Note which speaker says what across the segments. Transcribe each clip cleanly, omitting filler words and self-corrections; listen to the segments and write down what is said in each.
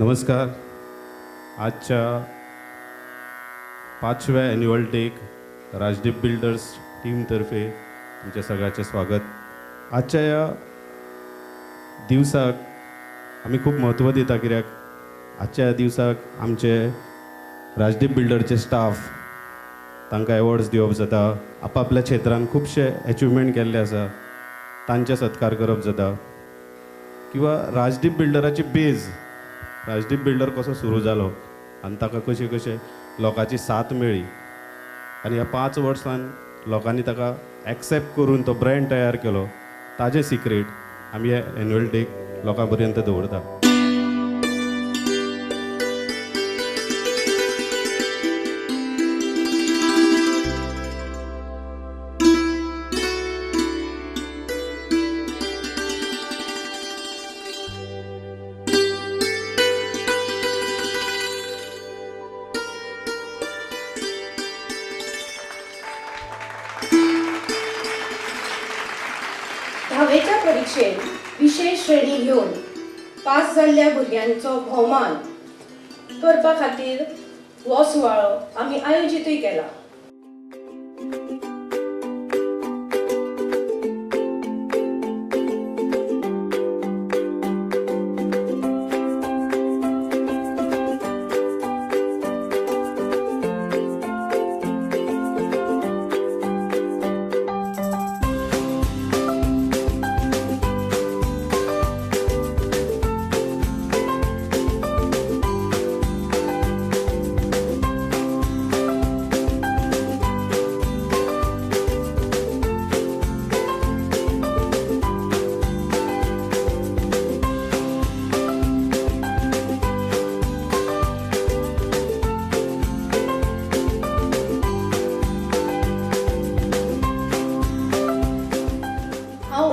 Speaker 1: नमस्कार. आजच्या 5व्या ॲन्युअल डेक राजदीप बिल्डर्स टीमतर्फे तुमच्या सगळ्याचे स्वागत. आजच्या या दिवसाक आम्ही खूप महत्त्व दिता, कित्याक आजच्या ह्या दिवसाक आमचे राजदीप बिल्डरचे स्टाफ तांकां एवॉर्ड्स दिवप जाता. आपापल्या क्षेत्रांत खुबशे अचिवमेंट केल्ले आसा तांचे सत्कार करप जाता. किंवा राजदीप बिल्डराची बेज, राजदीप बिल्डर कसो सुरू जालो आनी ताका कशी कशें लोकांची साथ मेळ्ळी आनी ह्या 5 वर्सान लोकांनी ताका एक्सेप्ट करून तो ब्रँड तयार केलो, ताजें सिक्रेट आमी ह्या एन्युअल डेक लोकां पर्यंत दवरता.
Speaker 2: धावेच्या परीक्षेत विशेष श्रेणी घेऊन पास जाल्ल्या भुरग्यांचो भोवमान करपा खातीर हो सुवाळो आमी आयोजीतूय केला.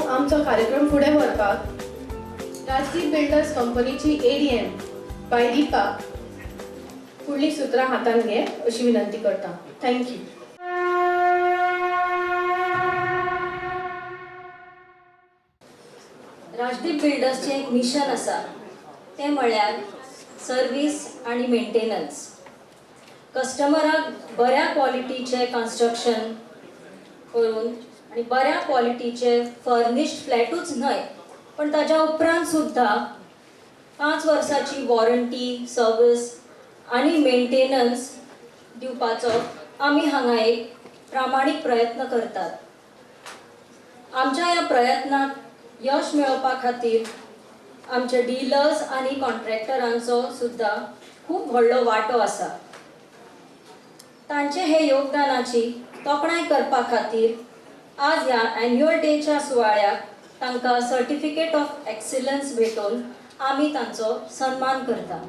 Speaker 2: आमचो कार्यक्रम फुडें व्हरपाक राजदीप बिल्डर्स कंपनीची ADM बाय दीपा फुडलीं सुत्रां हातांत घे अशी विनंती करता. थँक्यू.
Speaker 3: राजदीप बिल्डर्सचें एक मिशन आसा, तें म्हळ्यार सर्वीस आनी मेंटेनन्स. कस्टमराक बऱ्या क्वॉलिटीचें कन्स्ट्रक्शन करून आनी बऱ्या क्वॉलिटीचे फर्निश्ड फ्लॅटूच न्हय पण ताच्या उपरांत सुद्दां 5 वर्साची वॉरंटी, सर्वीस आनी मेंटेनन्स दिवपाचो आमी हांगा एक प्रामाणीक प्रयत्न करतात. आमच्या ह्या प्रयत्नाक यश मेळोवपा खातीर आमचे डिलर्स आनी कॉन्ट्रॅक्टरांचो सुद्दां खूब व्हडलो वांटो आसा. तांचे हे योगदानाची तोखणाय करपा खातीर आज ह्या ॲन्युअल डेच्या सुवाळ्याक तांकां सर्टिफिकेट ऑफ एक्सिलन्स भेटोवन आमी तांचो सन्मान करता.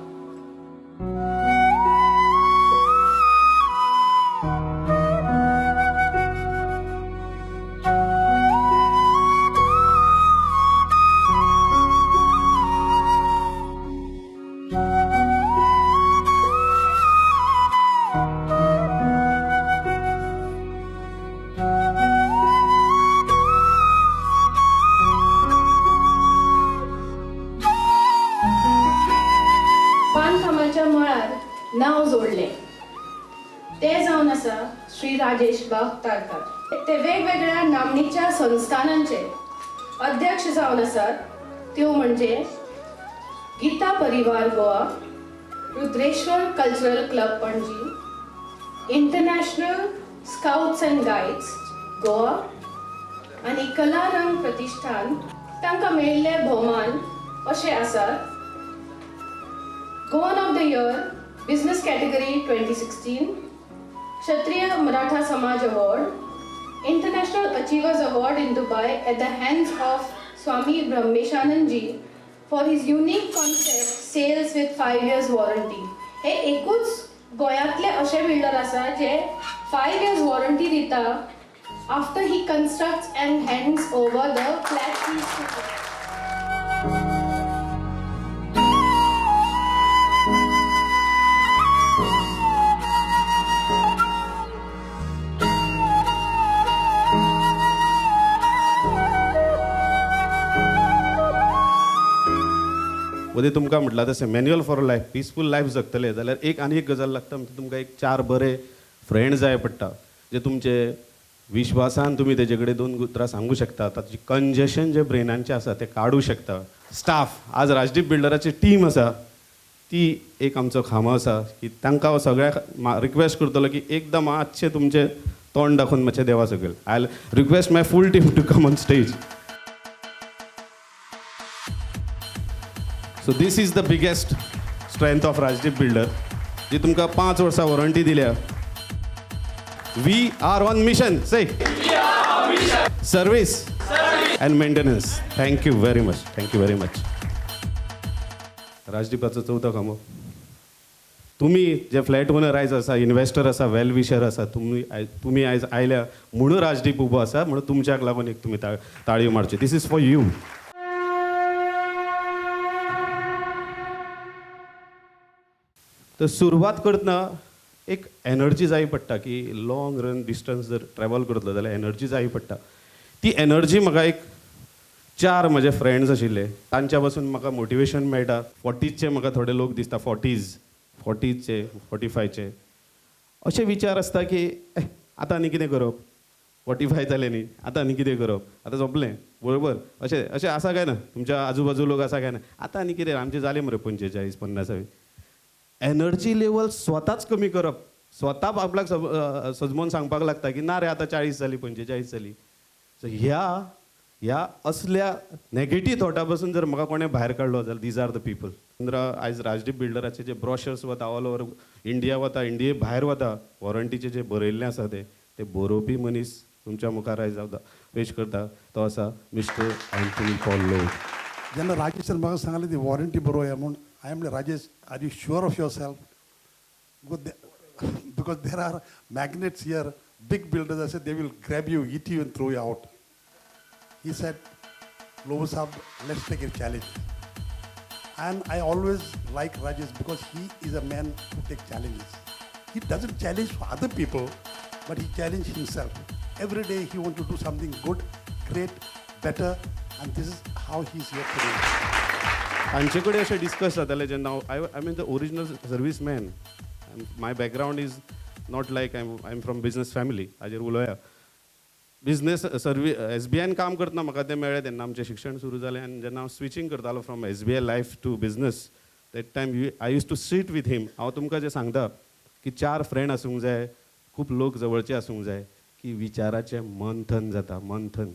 Speaker 2: बांदकामाच्या मळार नांव जोडले ते जावन आसा श्री राजेश बागतारकार. ते वेगवेगळ्या नामणीच्या संस्थानांचे अध्यक्ष जावन आसात. त्यो म्हणजे Geeta Parivar Goa, Rudreshwar cultural club Panaji, international scouts and guides Goa आनी कलारंग प्रतिष्ठान. तांकां मेळिल्ले भोवमान अशे आसात: Goan of the year business category 2016, Kshatriya Maratha Samaj award, international achievers award in Dubai at the hands of Swami Brahmeshanand ji for his unique concept sales with 5 years warranty. हे एकूच गोंयांतले अशे बिल्डर आसा जे 5 years वॉरंटी दिता after he constructs and hands over the flat.
Speaker 1: मदीं तुमकां म्हटलां तशें manual for life peaceful life जगतले जाल्यार एक आनी एक गजाल लागता म्हणजे तुमकां एक 4 बरे फ्रेंड जाय पडटा जे तुमचे विश्वासान तुमी तेजे कडेन 2 उतरां सांगू शकता ताची कंजेशन जे ब्रेनांचे आसा ते काडूं शकता. स्टाफ आज राजदीप बिल्डराची टीम आसा ती एक आमचो खामो आसा की तांकां सगळ्याक रिक्वेस्ट करतलो की एकदां मातशें तुमचें तोंड दाखोवन मातशें देवा सकयल. I request my full team to come on stage. So this is the biggest strength of Rajdeep builder ji तुमकां 5 वर्सां वॉरंटी दिल्या. वी आर ऑन मिशन से service and maintenance. Thank you very much. Thank you very much. राजदीपाचो चवथो खामो तुमी जे flat owner आयज आसा इन्व्हेस्टर आसा वेल विशर आसा तुमी आयज आयल्या म्हणून राजदीप उबो आसा म्हणून तुमच्याक लागून एक तुमी ताळयो मारच्यो. This is for you. तर सुरवात करतना एक एनर्जी जाय पडटा की लॉंग रन डिस्टन्स जर ट्रॅव्हल करतलो जाल्यार एनर्जी जाय पडटा. ती एनर्जी म्हाका एक 4 म्हजे फ्रेंड्स आशिल्ले तांच्या पासून म्हाका मोटिवेशन मेळटा. 40चे म्हाका थोडे लोक दिसता 40चे 45चे अशे विचार आसता की आतां आनी कितें करप 45 जाले न्ही आतां आनी कितें करप आतां सोंपलें बरोबर अशें आसा काय ना तुमच्या आजूबाजू लोक आसा काय ना आतां आनी कितें आमचें जालें मरे 45-50. एनर्जी लेवल स्वताच कमी करप स्वता आपल्याक सजमोन सांगपाक लागता की ना रे आतां 40 जाली 45 जाली. सो ह्या असल्या नेगेटीव थॉटा पासून जर म्हाका कोणें भायर काडलो जाल्यार दीज आर द पीपल. आयज राजदीप बिल्डराचे जे ब्रॉशर्स वता ऑल ओवर इंडिया वता इंडिये भायर वता वॉरंटीचे जे बरयल्लें आसा ते बरोवपी मनीस तुमच्या मुखार आयज पेश करता तो आसा मिस्टर अँथनी पॉल लो.
Speaker 4: जेन्ना राजेश म्हाका सांगलें ती वॉरंटी बरोवया म्हूण I am Rajesh are you sure of yourself because there are magnets here big builders आसा they will grab you eat you and throw you out. He said, Lobo Saab, let's take a challenge. And I always like Rajesh because he is a man who takes challenges. He doesn't challenge for other people, but he challenges himself. Every day he wants to do something good, great, better, and this is how he's here today.
Speaker 1: तांचे कडेन अशें discuss जातालें जेन्ना I mean the original service man. My background is not like I am from business family. हाजेर उलोवया. Business SBIन काम करतना म्हाका तें मेळ्ळें तेन्ना आमचें शिक्षण सुरू जालें आनी जेन्ना हांव स्विचींग करतालो from SBI life to business that time I use to sit with him. हांव तुमकां जें सांगता की 4 फ्रेंड आसूंक जाय खूब लोक जवळचे आसूंक जाय की विचाराचें मंथन जाता मंथन.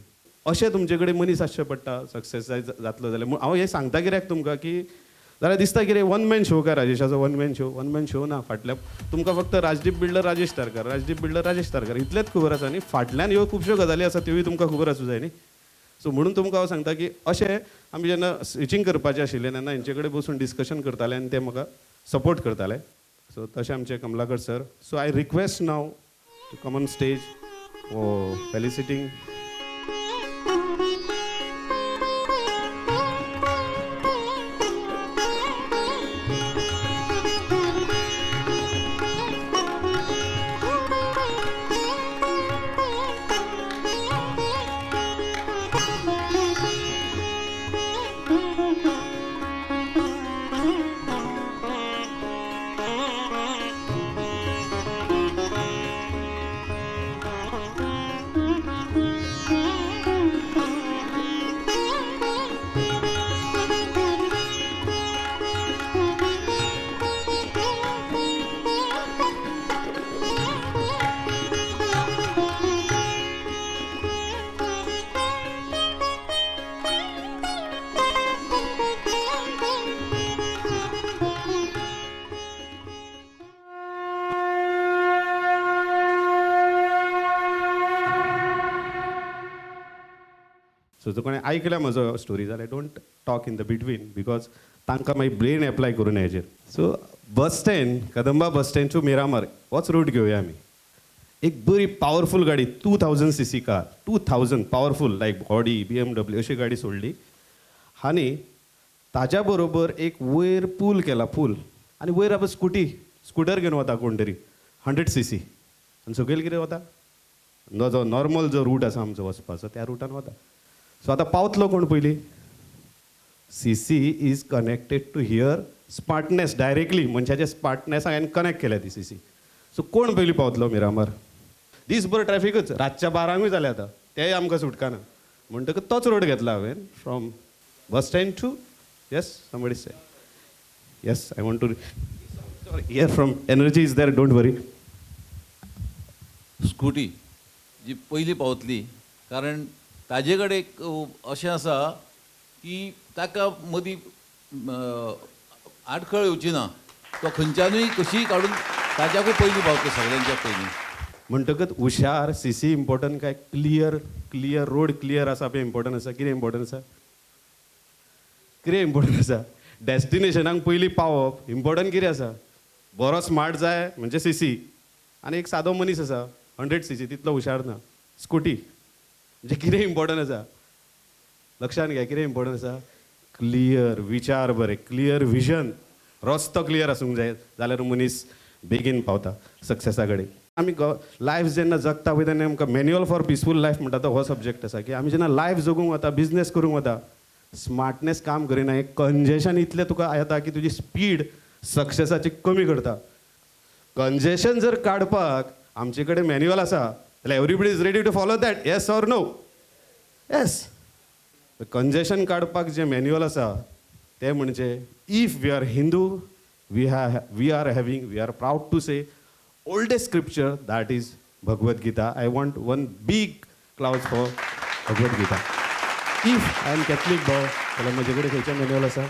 Speaker 1: अशें तुमचे कडेन मनीस आसचें पडटा सक्सेस जातलो जाल्यार. हांव हें सांगता कित्याक तुमकां की जाल्यार दिसता कितें 1 मॅन शो काय राजेशाचो 1 मॅन शो ना. फाटल्या तुमकां फक्त राजदीप बिल्डर राजेश तारकर इतलेंच खबर आसा न्ही. फाटल्यान ह्यो खुबश्यो गजाली आसा त्योय तुमकां खबर आसूं जाय न्ही. सो म्हणून तुमकां हांव सांगता की अशें आमी जेन्ना स्विचींग करपाचें आशिल्लें तेन्ना हेंचे कडेन बसून डिस्कशन करताले आनी ते म्हाका सपोर्ट करताले. सो तशें आमचे Kamalakar sir. So I request now to come on stage felicitating so जो कोणें आयकल्या म्हजो स्टोरी जाल्यार don't talk in the between because तांकां मागीर ब्रेन एप्लाय करून हेजेर. So bus stand Kadamba bus stand to Miramar होच रूट घेवया आमी. एक बरी पावरफूल गाडी 2000 cc कार 2000 पावरफूल लायक ऑडी BMW अशी गाडी सोडली आनी ताज्या बरोबर एक वयर पूल केला पूल आनी वयर आपण स्कुटर घेवन वता कोण तरी 100 cc आनी सकयल कितें वता जो नॉर्मल जो रूट आसा आमचो वचपाचो त्या रुटान वता. सो आतां पावतलो कोण पयलीं CC is connected to here smartness directly मनशाच्या स्मार्टनेसाक हांवें कनेक्ट केल्या ती CC. सो कोण पयलीं पावतलो मिरामार? दीसभर ट्रॅफिकच, रातच्या 12 जालें आतां, तेंय आमकां सुटका ना. म्हणटकच तोच रोड घेतला हांवें from bus stand to yes somebody say yes I want to hear from energy is there, don't worry.
Speaker 5: Scooty जी पयली पावतली, कारण ताजे कडेन एक अशें आसा की ताका मदीं आडखळ येवची ना, तो खंयच्यानूय कशीय काडून ताच्याकूय पयलीं पावता सगळ्यांच्या पयलीं.
Speaker 1: म्हणटकच हुशार CC इम्पॉर्टंट काय क्लियर रोड क्लियर आसा पळय इम्पॉर्टंट आसा? कितें इम्पॉर्टंट आसा? कितें इम्पॉर्टंट आसा? डॅस्टिनेशनाक पयलीं पावप इम्पॉर्टंट कितें आसा? बरो स्मार्ट जाय म्हणजे CC, आनी एक सादो मनीस आसा 100 CC तितलो हुशार ना. स्कूटी म्हणजे कितें इम्पॉर्टंट आसा? लक्षांत घ्या कितें इम्पॉर्टंट आसा? क्लियर विचार बरे, क्लियर विजन, रस्तो क्लियर आसूंक जाय, जाल्यार मनीस बेगीन पावता सक्सेसा कडेन. आमी लायफ जेन्ना जगता पळय तेन्ना आमकां मॅन्युअल फॉर पिसफूल लायफ म्हणटा तो हो सब्जेक्ट आसा की आमी जेन्ना लायफ जगूंक वता, बिजनेस करूंक वता, स्मार्टनेस काम करिना, एक कंजेशन इतलें तुका येता की तुजी स्पीड सक्सेसाची कमी करता. कंजेशन जर काडपाक आमचे कडेन मॅन्युअल आसा जाल्यार everybody is ready to follow that, yes or no? Yes. Congestion काडपाक जे मॅन्युअल आसा ते म्हणजे if we are Hindu, we are proud to say oldest scripture, that is Bhagavad Gita. I want one big cloud for Bhagavad Gita. If I am Catholic भाव जाल्यार म्हजे कडेन खंयचें मॅन्युअल आसा?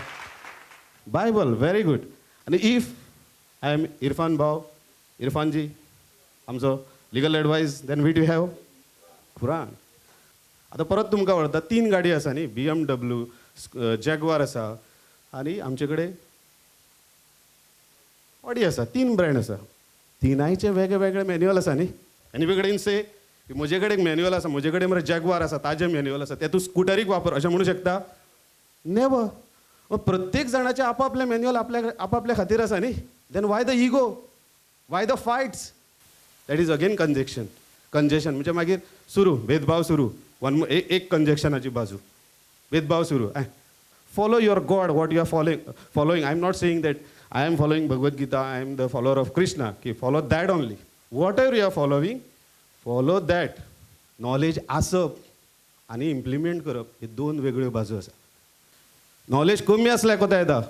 Speaker 1: Bible, very good. आनी इफ आय एम इरफान भाव, इरफानजी आमचो legal advice, then we do have Quran. आतां परत तुमकां वळटा, 3 गाडी आसा न्ही, BMW, जॅगवार आसा, आनी आमचे कडेन ऑडी आसा. 3 ब्रँड आसा, तिनायचे वेगळे वेगळे मॅन्युअल आसा न्ही. एनी कडेन से की म्हजे कडेन मॅन्युअल आसा, म्हजे कडेन मरे जॅगवार आसा, ताजें मॅन्युअल आसा, तें तूं स्कुटरीक वापर अशें म्हणूं शकता? नेवर. प्रत्येक जाणाचें आपापलें मॅन्युअल आपापल्या खातीर आसा न्ही. Then why the ego, why the fights? That is again congestion म्हणजे मागीर सुरू भेदभाव सुरू, एक कंजेक्शनाची बाजू, भेदभाव सुरू. Follow your god, what you are following. I am not saying that I am following Bhagavad Gita, I am the follower of Krishna. Ki follow that only. Whatever you are following, follow that. Knowledge आसप आनी implement करप हे 2 वेगळ्यो बाजू आसा. Knowledge कमी आसल्यार कोता येता?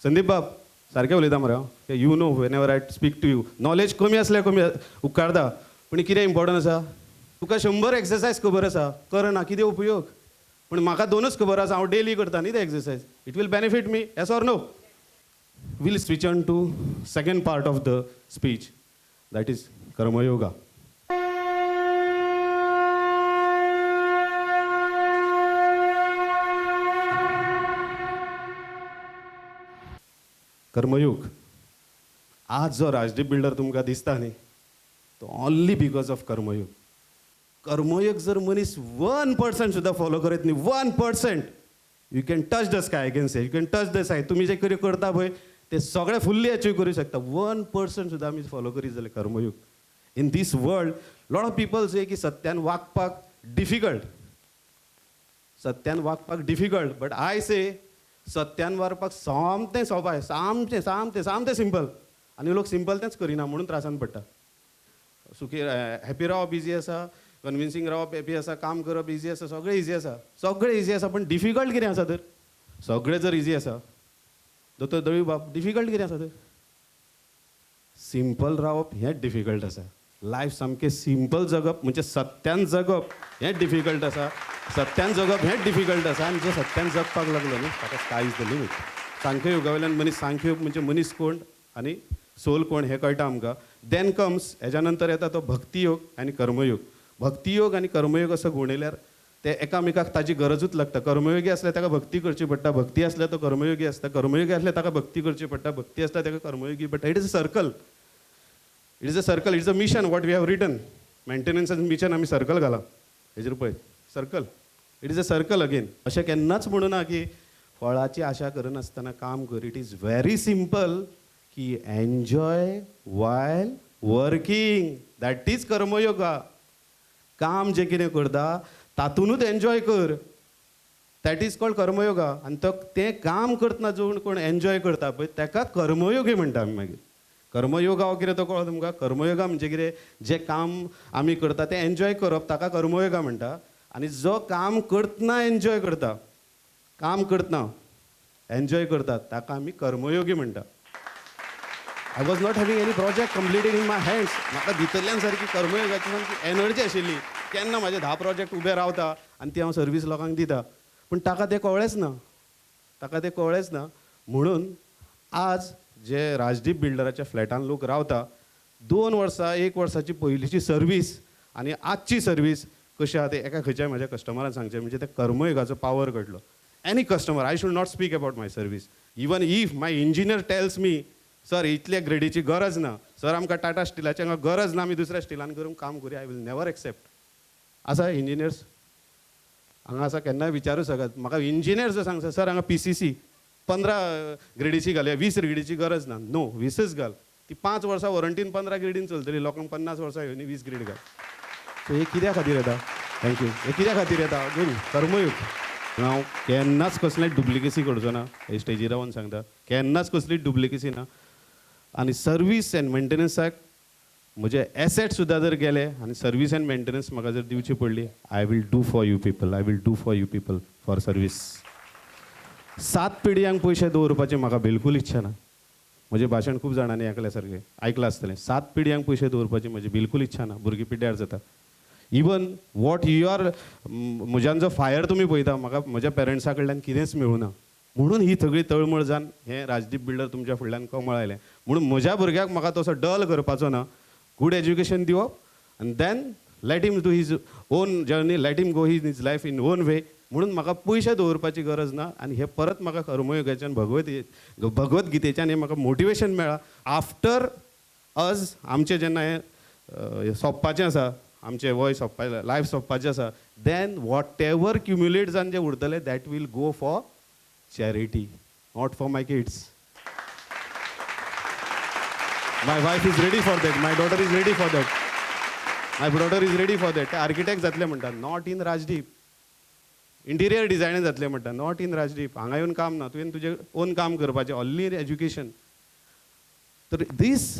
Speaker 1: संदीप बाब सारकें उलयता मरे हांव, you know whenever I speak to you. Knowledge कमी आसल्यार कमी उपकारता, पूण कितें इम्पॉर्टंट आसा? तुका 100 एक्सरसायज खबर आसा, करना कितें उपयोग? पूण म्हाका 2च खबर आसा, हांव डेली करता न्ही ते exercise. It will benefit me, yes or no? We'll switch on to second part of the speech, that is Karma Yoga. कर्मयोग. आज जो राजदीप बिल्डर तुमकां दिसता न्ही, तो ओन्ली बिकॉज ऑफ कर्मयोग. कर्मयोग जर मनीस 1% सुद्दां फॉलो करत न्ही, 1%, you can touch the sky, can say you can touch the sky. तुमी जे कितें करता पळय ते सगळे फुल्ली अचीव करूं शकता. 1% सुद्दां आमी फॉलो करीत जाल्यार karmayog. In this world lot of people say की सत्यान वागपाक डिफिकल्ट, सत्यान वागपाक डिफिकल्ट, बट आय से सत्यान वागपाक सामतें सोंपाय, सामतें सिंपल. आनी लोक सिंपल तेंच करिना म्हणून त्रासान पडटा. सुखी हॅपी रावप इजी आसा, कन्विन्सिंग रावप हॅपी आसा, काम करप इजी आसा, सगळें इजी आसा, पण डिफिकल्ट कितें आसा तर? सगळें जर इजी आसा, दोतोर दळवी बाब, डिफिकल्ट कितें आसा तर? सिंपल रावप हें डिफिकल्ट आसा. लायफ सामकें सिंपल जगप म्हणजे सत्यान जगप हें डिफिकल्ट आसा. सत्यान जगप हें डिफिकल्ट आसा, आनी जो सत्यान जगपाक लागलो न्ही ताका स्काय इज द लिमीट. सांख्ययोगा वयल्यान मनीस, सांख्ययोग म्हणजे मनीस कोण आनी सोल कोण हें कळटा आमकां. देन कम्स, हेज्या नंतर येता तो भक्तियोग आनी कर्मयोग. भक्तियोग आनी कर्मयोग असो गुणयल्यार ते एकामेकाक ताची गरजूच लागता. कर्मयोगी असल्यार ताका भक्ती करची पडटा, भक्ती आसल्यार तो कर्मयोगी आसता, कर्मयोगी आसल्यार ताका भक्ती करची पडटा, भक्ती आसता ताका कर्मयोगी पडटा. It is a circle, it is a mission what we have written. Maintenance mission आमी सर्कल घाला हेजेर पळय, circle. It is a circle again. अशें केन्नाच म्हणू ना की फळाची आशा करनासतना काम कर. इट इज व्हेरी सिंपल की enjoy while working, that is karmayoga. काम जे कितें करता तातूंतूच एन्जॉय कर. That is called karmayoga. आनी तो तें काम करतना जो कोण एन्जॉय करता पळय ताका कर्मयोगी म्हणटा आमी मागीर. कर्मयोगा हो कितें तो कळ्ळो तुमकां? कर्मयोगा म्हणजे कितें? जें काम आमी करता तें एन्जॉय करप ताका कर्मयोगा म्हणटा. आनी जो काम करतना एन्जॉय करता, काम करतना एन्जॉय करता ताका आमी कर्मयोगी म्हणटा. I was not having any project completed in my hands. म्हाका भितरल्यान सारकी कर्मयोगाची सारकी एनर्जी आशिल्ली. केन्ना म्हाजे 10 प्रोजेक्ट उबे रावता आनी ती हांव सर्वीस लोकांक दिता. पूण ताका तें कळ्ळेंच ना. ताका तें कळ्ळेंच ना. म्हणून आज जे राजदीप बिल्डराच्या फ्लॅटान लोक रावता, 2 वर्सां 1 वर्साची पयलींची सर्वीस आनी आजची सर्वीस कशी आहा ते एका खंयच्याय म्हाज्या कस्टमरान सांगचें. म्हणजे ते कर्मयोगाचो पावर कळटलो. Any customer, I should not speak about my service. Even if my engineer tells me, sir इतल्या ग्रेडीची गरज ना, सर आमकां टाटा स्टिलाची हांगा गरज ना, आमी दुसऱ्या स्टिलान करून काम करूया, आय विल नेवर एक्सेप्ट. आसा इंजिनियर्स हांगा आसा? केन्नाय विचारूं सकात. म्हाका इंजिनियर जर सांगता सर हांगा PCC 15 ग्रेडीची घालया, 20 ग्रेडीची गरज ना. नो, 20च घाल. ती 5 वर्सां वॉरंटीन 15 ग्रेडीन चलतली. लोकांक 50 वर्सां येवनी 20 ग्रेड घाल. सो हे कित्या खातीर येता? थँक्यू. हे कित्या खातीर येता? अजून कर्मयोग. हांव केन्नाच कसलेंच डुप्लिकेसी करचो ना. हे स्टेजीर रावन सांगता, केन्नाच कसलीच डुप्लिकेसी ना. आनी सर्वीस एंड मेंटेनन्साक म्हजे एसेट सुद्दां जर गेले आनी सर्वीस एंड मेंटेनन्स म्हाका जर दिवची पडली, I will do for you people. I will do for you people for service. 7 पिढयांक पयशे दवरपाची म्हाका बिलकूल इच्छा ना. म्हजें भाशण खूब जाणांनी आयकल्या सारकें आयकलां आसतलें. 7 पिढयांक पयशे दवरपाची म्हजी बिलकूल इच्छा ना. भुरगीं पिड्ड्यार जाता. इवन वॉट यू आर, म्हज्यान जो फायर तुमी पळयता, म्हाका म्हज्या पेरंट्सा कडल्यान कितेंच मेळूं ना. म्हणून ही सगळी तळमळ जावन हें राजदीप बिल्डर तुमच्या फुडल्यान कमळ आयलें. म्हणून म्हज्या भुरग्याक म्हाका तसो डल करपाचो ना. गूड एज्युकेशन दिवप आनी then let him do his own journey, let him go his life in own way. म्हणून म्हाका पयशे दवरपाची गरज ना. आनी हे परत म्हाका कर्मयोगाच्यान भगवत गीतेच्यान हें म्हाका मोटिवेशन मेळ्ळां. आफ्टर अज आमचें जेन्ना हें सोंपपाचें आसा, आमचें वय सोंपपाचें, लायफ सोंपपाचें आसा, देन वॉट एवर क्युम्युलेट जावन जें उरतलें that will go for charity, not for my kids. My wife is ready for that. My daughter is ready for that. My brother is ready for that. ते architect जातले म्हणटा, not in Rajdeep. Interior designer जातले म्हणटा, not in Rajdeep. हांगा येवन काम ना, तुवें तुजें ओन काम करपाचें, ऑनली एज्युकेशन. तर this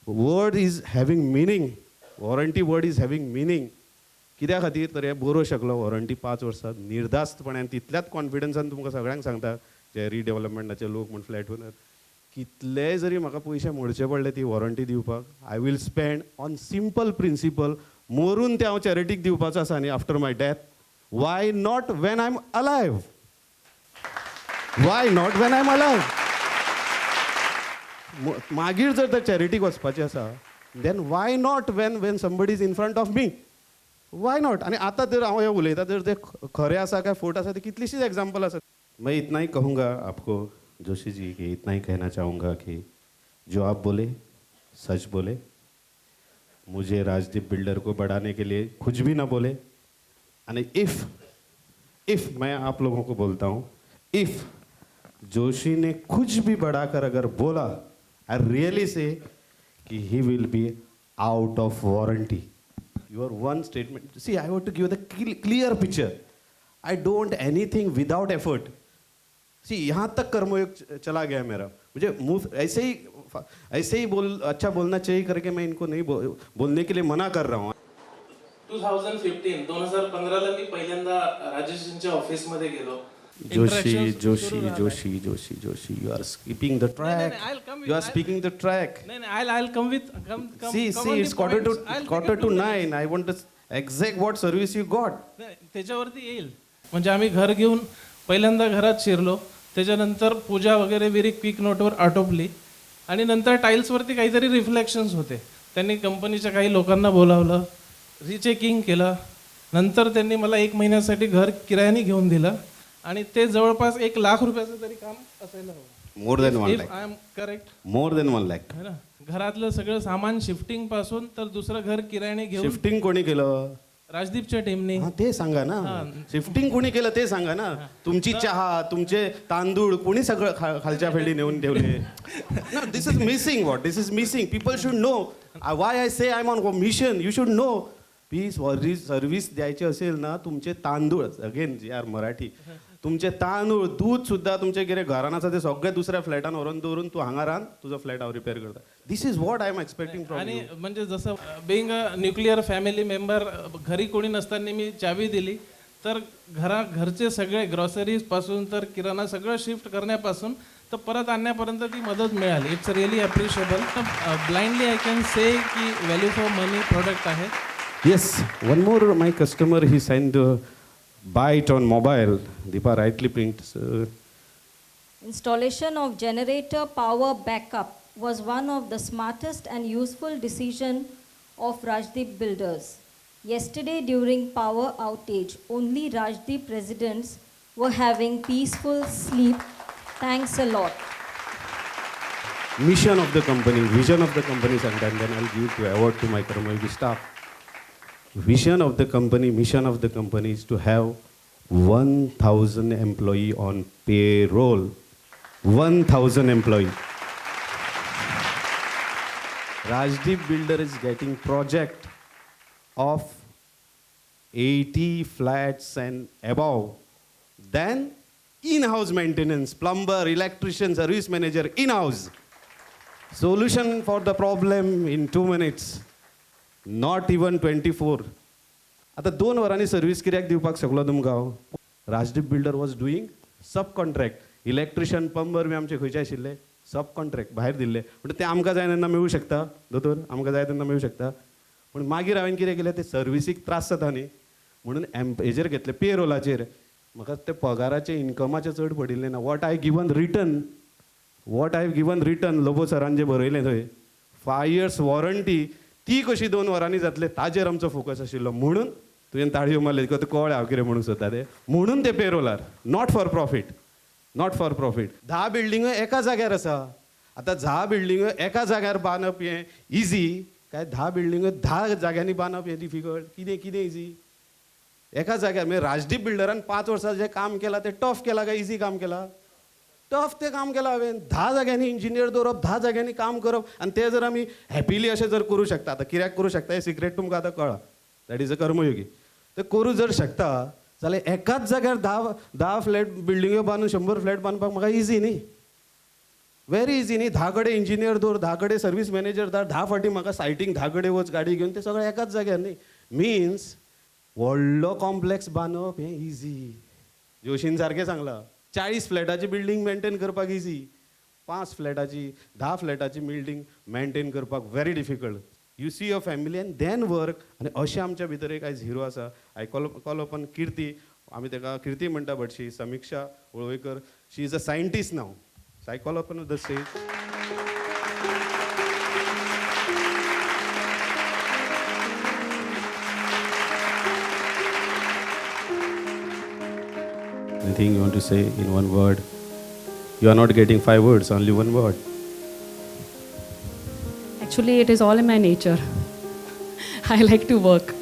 Speaker 1: word is having meaning. Warranty word is having meaning. कित्या खातीर तर हें बरोवं शकलो. वॉरंटी 5 वर्सां निर्धास्तपणान, तितल्याच कॉन्फिडन्सान तुमकां सगळ्यांक सांगता, जे रिडेवलपमेंटाचे लोक म्हण फ्लॅट ओनर, कितलेय जरी म्हाका पयशे मोडचे पडले ती वॉरंटी दिवपाक, I will spend on simple principle. मरून ते हांव चॅरिटीक दिवपाचो आसा न्ही after my death. Why not when I am alive? Why not when I am alive? मागीर जर तर चॅरिटीक वचपाचें आसा, then why not when somebody is in front of me? Why not? आनी आतां जर हांव हें उलयता जर ते खरें आसा काय फोट आसा, ती कितलीशीच एग्जाम्पल आसा. मैं इतना ही कहूँगा आपको जोशी जी, कि इतना ही कहना चाहूँगा कि जो आप बोले सच बोले. मुझे राजदीप बिल्डर को बढ़ाने के लिए कुछ भी ना बोले. एंड इफ मैं आप लोगों को बोलता हूँ, इफ जोशी ने कुछ भी बढ़ाकर अगर बोला, आई रियली से कि he will be out of warranty. Your one statement. See, I want to give the clear picture. I don't want anything without effort. See, यहाँ तक कर्मयोग चला गया मेरा. मुझे मुंह ऐसे ही अच्छा बोलना चाहिए करके मैं इनको नहीं बोलने के लिए मना कर रहा हूँ.
Speaker 6: 2015ला मी पहिल्यांदा राजेशजींच्या ऑफिसमध्ये गेलो.
Speaker 1: Joshi, you are skipping the track.
Speaker 6: I'll come with-
Speaker 1: You are speaking the track.
Speaker 6: I'll come with come
Speaker 1: See,
Speaker 6: come on
Speaker 1: it's
Speaker 6: the
Speaker 1: quarter
Speaker 6: points. I'll take
Speaker 1: to
Speaker 6: it to
Speaker 1: 9. I want to exact what service you got.
Speaker 6: नाही, त्याच्यावरती येईल. म्हणजे आम्ही घर घेऊन पहिल्यांदा घरात शिरलो, त्याच्यानंतर पूजा वगैरे वेरी क्विक नोटवर आटोपली आणि नंतर टाईल्सवरती काहीतरी रिफ्लेक्शन्स होते. त्यांनी कंपनीच्या काही लोकांना बोलावलं, रिचेकिंग केलं. नंतर त्यांनी मला 1 महिन्यासाठी घर किरायाने घेऊन दिलं आणि ते जवळपास 1 लाख रुपयाचं तरी काम असायला हवं.
Speaker 1: More than 1
Speaker 6: if
Speaker 1: lakh.
Speaker 6: I am correct.
Speaker 1: More than 1 lakh.
Speaker 6: है ना, घरातलं सगळं सामान शिफ्टिंग पासून तर दुसरं घर किरायाने घेऊन
Speaker 1: शिफ्टिंग कोणी केलं?
Speaker 6: राजदीपच्या टीमने.
Speaker 1: हा ते सांगा ना. शिफ्टिंग कोणी केलं ते सांगा ना. तुमची चहा, तुमचे तांदूळ कोणी सगळं खालच्या फेल्डी नेऊन ठेवले? This is missing. What this is missing. People should know. Why I say I am on mission. You should know service द्यायची असेल ना तुमचे तांदूळ अगेन यार मराठी तुमचे तांदूळ दूध सुद्धा तुमचे कितें घरान आसा ते सगळे दुसऱ्या फ्लॅटान व्हरून दवरून तू हांगा रान तुजो फ्लॅट हांव रिपेअर करता. This is what I am expecting from
Speaker 6: आणि म्हणजे जसं being a nuclear family member घरी कोणी नसताना मी चावी दिली तर घरचे सगळे ग्रॉसरीज पासून तर किराणा सगळं शिफ्ट करण्यापासून तर परत आणण्यापर्यंत ती मदत मिळाली. It's really appreciable. Blindly I can say की व्हॅल्यू फॉर मनी प्रोडक्ट आहे.
Speaker 1: Yes, one more my customer he sent buy it on mobile. Deepa rightly prints.
Speaker 3: Installation of generator power backup was one of the smartest and useful decision of Rajdeep Builders. Yesterday during power outage, only Rajdeep residents were having peaceful sleep. Thanks a lot.
Speaker 1: Mission of the company, vision of the company, and then I'll give to award to my Karmayogi staff. Vision of the company, mission of the company is to have 1,000 employee on payroll. 1,000 employee. Rajdeep Builder is getting project of 80 flats and above. Then in-house maintenance, plumber, electrician, service manager, in-house. Solution for the problem in 2 minutes. Not even 24. आता 2 वरांनी service कित्याक दिवपाक शकलो तुमकां हांव? Rajdeep builder was doing sub contract. Electrician plumber बी आमचे खंयचे आशिल्ले सब कॉन्ट्रॅक्ट भायर दिल्ले. म्हणजे ते आमकां जाय तेन्ना मेळूं शकता दोतोर, आमकां जाय तेन्ना मेळूं शकता. पूण मागीर हांवें कितें केलें ते सर्विसीक त्रास जाता न्ही म्हणून हेजेर घेतले पे रोलाचेर. म्हाका ते पगाराचे इन्कमाचे चड पडिल्ले ना. What I given return Lobo सरान जें बरयलें थंय 5 years वॉरंटी ती कशी 2 वरांनी जातले ताजेर आमचो फोकस आशिल्लो. म्हणून तुवें ताळयो मारले तुका कळ्ळें हांव कितें म्हणूंक सोदता ते. म्हणून ते पेरोलार नॉट फॉर प्रॉफीट. 10 बिल्डिंगो एका जाग्यार आसा. आतां 10 बिल्डिंगो एका जाग्यार बांदप हें इजी काय 10 बिल्डिंगो 10 जाग्यांनी बांदप हें डिफिकल्ट? कितें इजी? एका जाग्यार म्हणजे राजदीप बिल्डरान 5 वर्सां जें काम केलां तें टफ केलां काय इजी काम केलां? टफ ते काम केलां हांवें. 10 जाग्यांनी इंजिनियर दवरप, 10 जाग्यांनी काम करप आनी ते जर आमी हॅपिली अशें जर करूं शकता. आतां कित्याक करूं शकता हें सिक्रेट तुमकां आतां कळ्ळां. दॅट इज अ कर्मयोगी. ते करूं जर शकता जाल्यार एकाच जाग्यार 10 फ्लॅट बिल्डिंग्यो बांदून 100 फ्लॅट बांदपाक म्हाका इजी न्ही. व्हेरी इजी न्ही. 10 कडेन इंजिनियर दवर, 10 कडेन सर्वीस मॅनेजर धाड, 10 फावटी म्हाका सायटीक 10 कडेन वच गाडी घेवन ते सगळें एकाच जाग्यार न्ही. मिन्स व्हडलो कॉम्प्लेक्स बांदप हें इजी. जोशीन सारकें सांगलां. 40 फ्लॅटाची बिल्डींग मेंटेन करपाक इजी. 5 फ्लॅटाची 10 फ्लॅटाची बिल्डींग मेंटेन करपाक very difficult. You see a family and then work. आनी अशें आमच्या भितर एक आयज हिरो आसा. I call upon Kirti. आमी ताका किर्ती म्हणटा but she Samiksha Valvaikar. She is a scientist now. So I call upon the stage. Anything you want to say in one word? You are not getting 5 words, only 1 word.
Speaker 7: Actually, it is all in my nature. I like to work.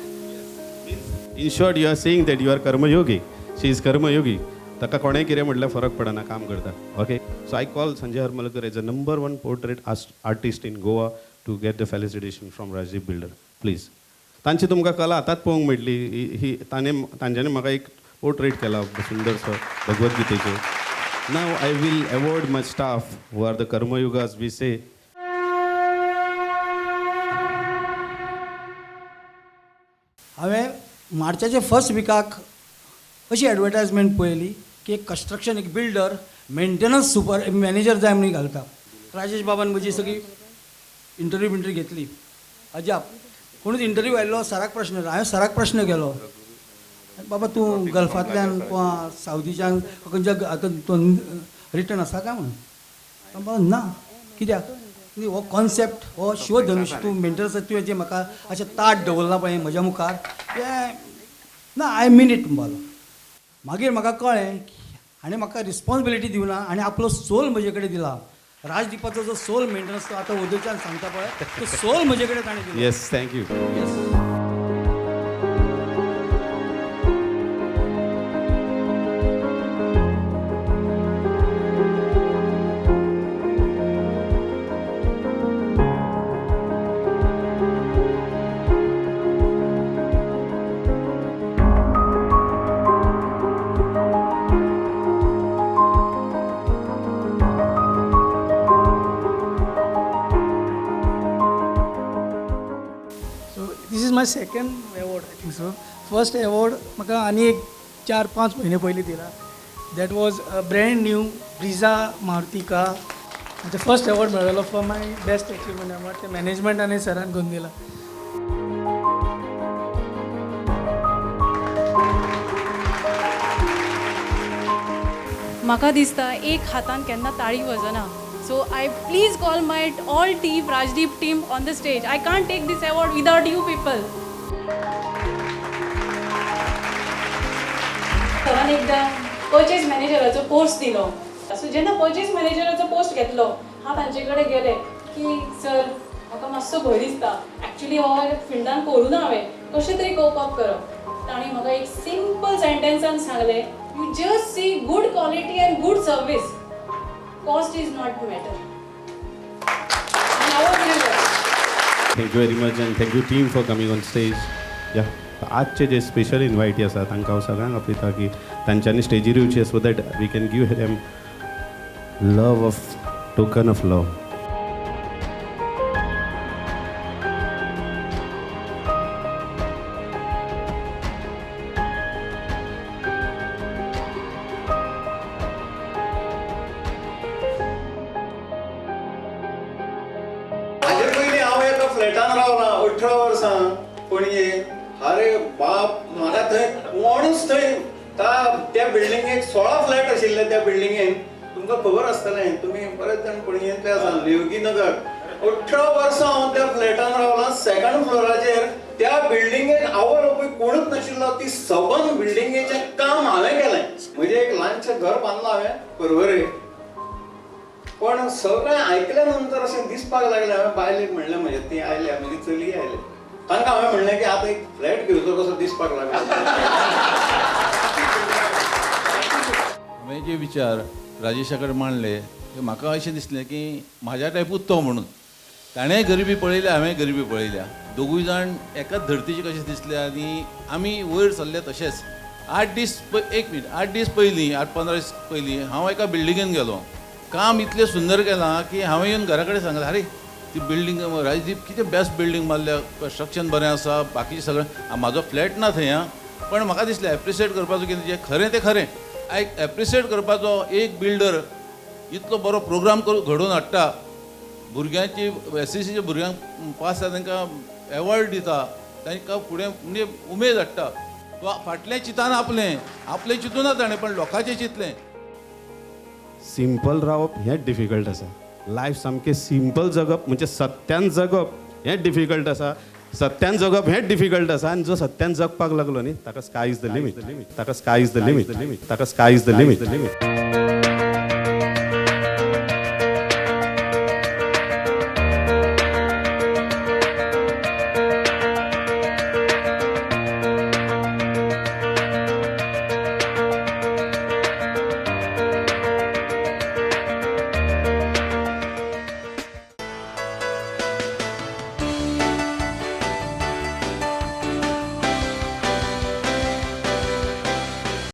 Speaker 1: In short, you are saying that you are karma yogi. She is karma yogi. ताका कोणें कितें म्हटल्यार फरक पडना, काम करता. Okay. So I call Sanjay Haramalkar as a number 1 portrait artist in Goa to get the felicitation from Rajdeep Builder. Please. तांची तुमकां कला आतांच पळोवंक मेळटली. तांच्यांनी म्हाका एक पोर्ट्रेट केला सुंदरसो भगवद्गीतेचेर. Now I will award my staff who are the कर्मयुगाज वी से.
Speaker 8: हांवें मार्चाच्या फर्स्ट विकाक अशी एडवर्टायजमेंट पळयली की एक कन्स्ट्रक्शन एक बिल्डर मेंटेनन्स सुपर मॅनेजर जाय म्हणून घालता. राजेश बाबान म्हजी सगळी इंटरव्यू घेतली. अजाप कोणूच इंटरव्यू आयल्लो सराक प्रश्न. हांवें सराक प्रश्न केलो बाबा तूं गल्फांतल्यान किंवा सावथीच्यान खंयच्या रिटर्न आसा काय म्हणून. बाबा ना कित्याक हो कॉन्सेप्ट हो शिवधनुश्य तूं मेंटेनन्स तुवें जें म्हाका अशें ताट दवरला पळय म्हज्या मुखार तें ना आय मीन इट म्हणपालो. मागीर म्हाका कळ्ळें हाणें म्हाका रिस्पॉन्सिबिलिटी दिवना आनी आपलो सोल म्हजे कडेन दिला. राजदीपाचो जो सोल मेंटेनन्स तो आतां उदयच्यान सांगता पळय तो सोल म्हजे कडेन ताणें दिलो.
Speaker 1: Yes, thank you.
Speaker 8: Yes.
Speaker 9: This is my second award, I think so. First award म्हाका आनी एक 4-5 म्हयने पयलीं दिला. That was a brand new Brezza Maruti car. The first award मेळ्ळो for my best achievement award. ते मॅनेजमेंट आनी सरान करून दिला.
Speaker 7: म्हाका दिसता एक हातान केन्ना ताळी वजना. So I please call my all team, Rajdeep team on the stage. I can't take this award without you people. सरान एकदा पर्चेस मॅनेजराचो पोस्ट दिलो. सो जेन्ना पर्चेस मॅनेजराचो पोस्ट घेतलो हांव तांचे कडेन गेलें की सर म्हाका मातसो भंय दिसता. एक्चुली हो फिल्डान करूं ना हांवें कशें तरी कोप अप करप. ताणें म्हाका एक सिंपल सेंटेन्सान सांगलें you just see good quality end good service. Cost is not the matter. And I was really well.
Speaker 1: Thank you very much and thank you team for coming on stage. Yeah. आजचे जे special इन्वायटी आसा तांकां हांव सगळ्यांक आपयता की तांच्यांनी स्टेजीर येवचें so that we can give them love of token of love.
Speaker 10: हाजे पयलीं हांव एका फ्लॅटान रावला 18 वर्सां पणजे. अरे बाप म्हाका थंय कोणूच थंय त्या बिल्डिंगेक 16 फ्लॅट आशिल्ले त्या बिल्डिंगेन. तुमकां खबर आसतलें तुमी बरेच जाण पणजेंतले आसा. देवगी नगर 18 वर्सां हांव त्या फ्लॅटान रावला. सेकंड फ्लोराचेर त्या बिल्डिंगेक आवय पळय कोणूच नाशिल्लो. ती सबंद बिल्डिंगेचें काम हांवें केलें. म्हजें एक ल्हानशें घर बांदलां हांवें परवरे. पण सगळें आयकल्या नंतर अशें दिसपाक लागलें. हांवें बायलेक म्हणलें म्हजे ती आयल्या म्हजी चली आयले तांकां हांवें म्हणलें की आतां एक फ्लॅट घेवचो कसो दिसपाक लागलो.
Speaker 5: हांवें जे विचार राजेशा कडेन मांडले ते म्हाका अशें दिसलें की म्हाज्या टायपूच तो म्हणून. ताणेंय गरिबी पळयल्या हांवें गरिबी पळयल्या. दोगूय जाण एकाच धर्तीचे कशें दिसले आनी आमी वयर सरले तशेंच. 8 दीस पयलीं 8-15 दीस पयलीं हांव एका बिल्डिंगेन गेलो. काम इतलें सुंदर केलां की हांवें येवन घरा कडेन सांगलें अरे ती बिल्डींग राजदीप कितें बेस्ट बिल्डींग बांदल्या. कंस्ट्रक्शन बरें आसा बाकीचें सगळें. म्हाजो फ्लॅट ना थंय पण म्हाका दिसलें एप्रिशिएट करपाचो कितें जें खरें तें खरें. एप्रिशिएट करपाचो एक बिल्डर इतलो बरो प्रोग्राम घडोवन हाडटा. भुरग्यांची SCCच्या भुरग्यांक पास जाता तांकां एवॉर्ड दिता. तांकां फुडें म्हणजे उमेद हाडटा. तो फाटलें चिंतान आपलें चिंतूना ताणें पण लोकांचें चिंतलें.
Speaker 1: सिंपल रावप हें डिफिकल्ट आसा. लायफ सामकें सिंपल जगप म्हणजे सत्यान जगप हें डिफिकल्ट आसा. सत्यान जगप हें डिफिकल्ट आसा आनी जो सत्यान जगपाक लागलो न्ही ताका स्काय इज द लिमीट. ताका स्काय इज द लिमीट. ताका स्काय इज द लिमीट.